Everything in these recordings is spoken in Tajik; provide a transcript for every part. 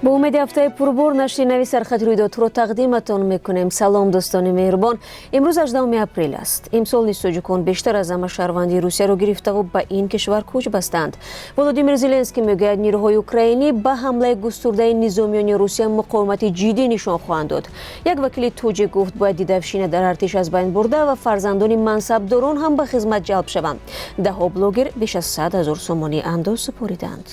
با امید هفته پربار نشر نوی سرخط رویدادها را تقدیمتان میکنیم. سلام دوستان مهربان. امروز 18 اپریل است. امسال نیستوجکان بیشتر از همه شهروندی روسیه را گرفته و به این کشور کوچ بستند. ولودیمیر زلنسکی میگوید نیروهای اوکراینی به حمله گسترده نظامیان روسیه مقاومت جدی نشان خواهند داد. یک وکیل توجیه گفت باید دیدفشین در ارتش از بین برده و فرزندان منصبداران هم به خدمت جلب شوند. دهها بلاگر بیش از 100,000 سومانی اندوز سپاریدند.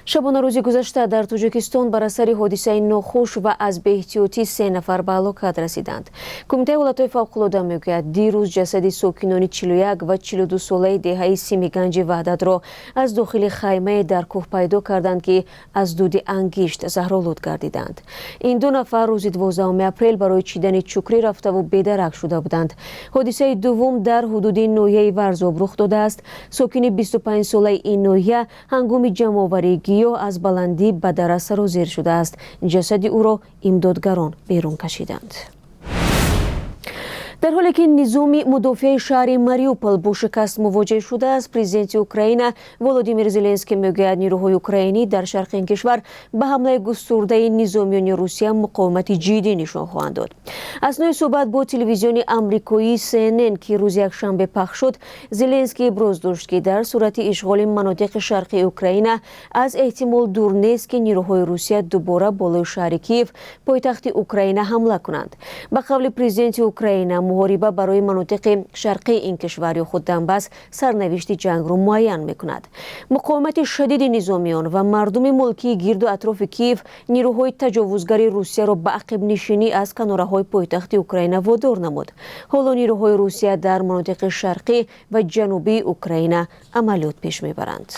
شبانه روز گذشته در تاجیکستان بر اثر حادثه ناخوش و از بی‌احتیاطی 3 نفر به هلاکت رسیدند. کمیته ولایت‌های فوق‌العاده میگوید دیروز جسد ساکنان 41 و 42 ساله دهه سیمیگنج وحدت را از داخل خیمه در کوه پیدا کردند که از دود انگشت زهرآلود گردیدند. این 2 نفر روز 12 اپریل برای چیدن چوکری رفته و بی‌درک شده بودند. حادثه دوم در حدود ناحیه ورزاب رخ داده است. ساکن 25 ساله این ناحیه هنگام جمع‌آوری از بلندی به دره سرازیر شده است. جسد او را امدادگران بیرون کشیدند. در حالی که نظام مدافع شهر ماریوپول با شکست مواجه شده است، پرزیدنت اوکراین ولودیمیر زلنسکی میگوید نیروهای اوکراینی در شرق این کشور به حمله گسترده نظامیان روسیه مقاومت جدی نشان خواهند داد. اثنای صحبت با تلویزیون آمریکایی CNN که روز یکشنبه پخش شد، زلنسکی ابراز داشت که در صورت اشغال مناطق شرقی اوکراین از احتمال دور نیست که نیروهای روسیه دوباره بالای شهر کیف پایتخت اوکراین حمله کنند. به قول پرزیدنت اوکراین، محاربه برای مناطق شرقی این کشور یا خود دنباس سرنوشت جنگ را معین می‌کند. مقاومت شدید نظامیان و مردم ملکی گرد و اطراف کیف نیروهای تجاوزگر روسیه را به عقب نشینی از کناره‌های پایتخت اوکراین وادار نمود. حالا نیروهای روسیه در مناطق شرقی و جنوبی اوکراین عملیات پیش میبرند.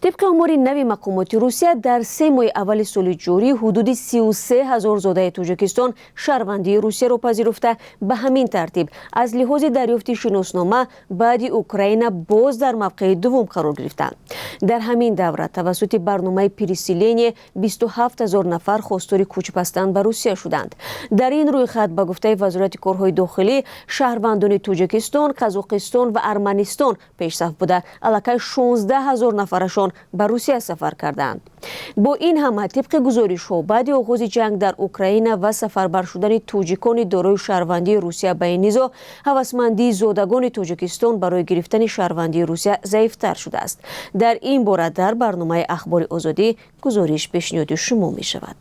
طبق آمار نوی مقامات روسیه در 3 ماه اول سال جاری حدود 33,000 زاده تاجیکستان شهروندی روسیه را پذیرفته. به همین ترتیب از لحاظ دریافت شناسنامه بعد اوکراین باز در موقع دوم قرار گرفتند. در همین دوره توسط برنامه پریسیلین 27,000 نفر خواستار کوچ بستن به روسیه شدند. در این رویخط به گفته وزارت کارهای داخلی شهروندان تاجیکستان، قزاقستان و ارمنستان پیش‌صف بوده. الکی 16,000 نفرشان به روسیه سفر کردند. با این همه طبق گزارش‌ها بعد آغاز جنگ در اوکراین و سفربر شدن تاجیکان دارای شهروندی روسیه به این نزاع، هوسمندی زادگان تاجیکستان برای گرفتن شهروندی روسیه ضعیف‌تر شده است. در این باره در برنامه اخبار آزادی گزارش پیشنهاد شما می شود.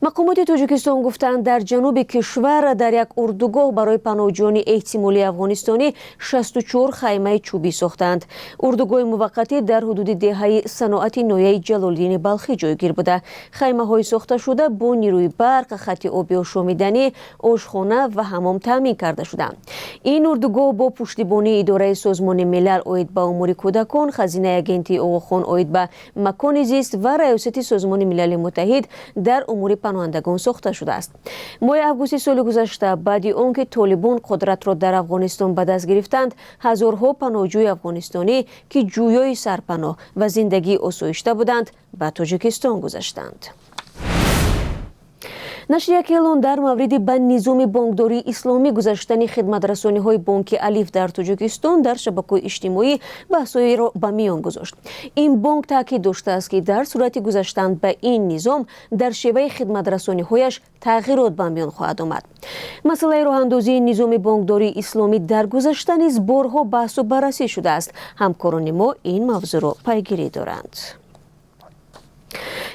مقامات تاجیکستان گفتند در جنوب کشور در یک اردوگاه برای پناهجویان احتمالی افغانستانی 64 خیمه چوبی ساختند. اردوگاه موقتی در حدود دهه صنعت نویه جلالدین بلخی جایگیر بوده. خیمه های ساخته شده با نیروی برق، خط آبی آشامیدنی، آشخانه و حمام تامین کرده شدند. این اردوگاه با پشتیبانی اداره سازمان ملل عاید به امور کودکان، خزینه اگنتی آقاخان عاید به مکان زیست و ریاست سازمان ملل متحد در امور پناهندگان ساخته شده است. ماه اوگوست سال گذشته بعد آنکه طالبان قدرت را در افغانستان به دست گرفتند، هزارها پناهجوی افغانستانی که جویای سرپناه و زندگی آسایشته بودند به تاجیکستان گذشتند. نشر یک اعلان در مورد به نظام بانکداری اسلامی گذاشتن خدمت‌رسانی‌های بانک الف در تاجیکستان در شبکه‌های اجتماعی بحث‌هایی را به میان گذاشت. این بانک تاکید داشته است که در صورت گذاشتن به این نظام در شیوه خدمت‌رسانی‌هایش تغییرات به میان خواهد آمد. مسئله راه‌اندازی نظام بانکداری اسلامی در گذشته نیز بارها بحث و بررسی شده است. همکاران ما این موضوع را پیگیری دارند.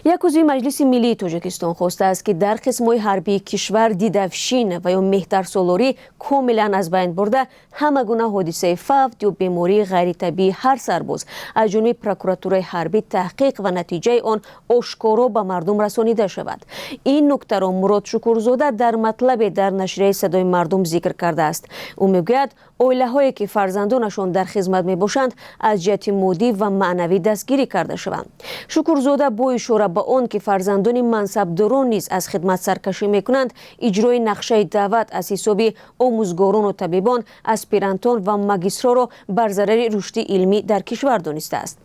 یک عضو مجلس ملی تاجیکستان خواسته است که در قسم‌های حربی کشور دیدفشین و یا مهترسالاری کاملا از بین برده همه گونه حادثه فوت یا بیماری غیر طبیعی هر سرباز از جانب پروکراتورای حربی تحقیق و نتیجه آن آشکارا به مردم رسانیده شود. این نکته را مراد شکورزاده در مطلب در نشریه صدای مردم ذکر کرده است. او میگوید عائله‌هایی که فرزندانشان در خدمت میباشند از جهت مادی و معنوی دستگیری کرده شوند. شکورزاده با اشاره به آن که فرزندان منصبداران نیز از خدمت سرکشی میکنند، اجرای نقشه دعوت از حساب آموزگاران و طبیبان، اسپیرانتان و ماگیسترا را بر ضرر رشد علمی در کشور دانسته است.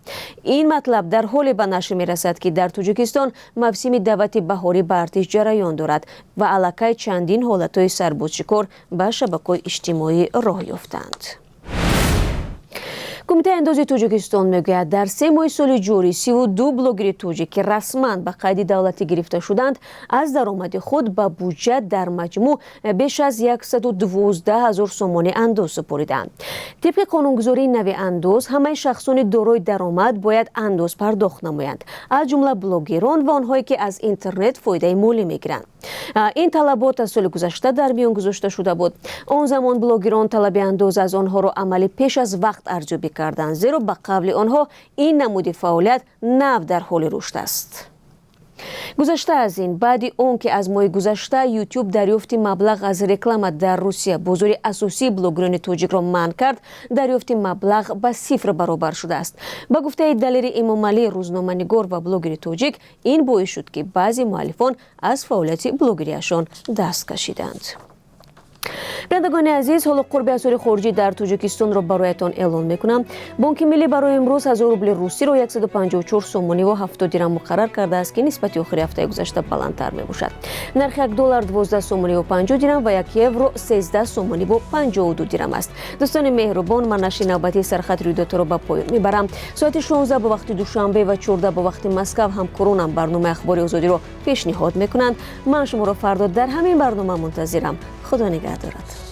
این مطلب در حال به نشر میرسد که در تاجیکستان موسم دعوت بهاری به ارتش جریان دارد و علاقه چندین حالتهای سربازشکار به شبکه‌های اجتماعی راه یافتند. кумитаи андози тоҷикистон мегӯяд дар 3 моҳи соли ҷорӣ 32 блогери тоҷик ки расман ба қайди давлатӣ гирифта шуданд аз даромади худ ба буҷа дар маҷмӯъ беш аз 112 000 сомони андоз супориданд. тибқи қонунгузории нави андоз ҳамаи шахсони дорои даромад бояд андоз пардохт намоянд, аз ҷумла блогерон ва онҳое ки аз интернет фоидаи молӣ мегиранд. ин талабот аз соли гузашта дар миён гузошта шуда буд. он замон блогерон талаби андоз аз онҳоро амалӣ пеш аз вақт арзёбӣ карданд, зеро ба қавли онҳо ин намуди фаъолият нав дар ҳоли рушд аст. гузашта аз ин, баъди он ки аз моҳи гузашта YouTube дарёфти маблағ аз реклама дар Русия бозори асосии блогерони тоҷикро манъ кард, дарёфти маблағ ба 0 баробар шудааст. Ба гуфтаи Далери Эмомалӣ, рӯзноманигор ва блогери тоҷик, ин боис шуд ки баъзе муаллифон аз фаъолияти блогериашон даст кашиданд. бинандагони азиз, ҳоло қурби асъори хориҷӣ дар Тоҷикистонро бароятон эълон мекунам. Бонки миллӣ барои имрӯз 1000 рубли русиро 154 сомониву 70 дирам муқаррар кардааст ки нисбати охири ҳафтаи гузашта баландтар мебошад. нархи $1 12 сомониву 50 дирам ва €1 13 сомониву 52 дирам аст. дӯстони меҳрубон, ман нашри навбатии сархати рӯйдодҳоро ба поён мебарам. соати 16 ба вақти душанбе ва 14 ба вақти Москав ҳамкоронам барномаи ахбори озодиро пешниҳод мекунанд. ман шуморо фардо дар ҳамин барнома мунтазирам. худо нигаҳдорад.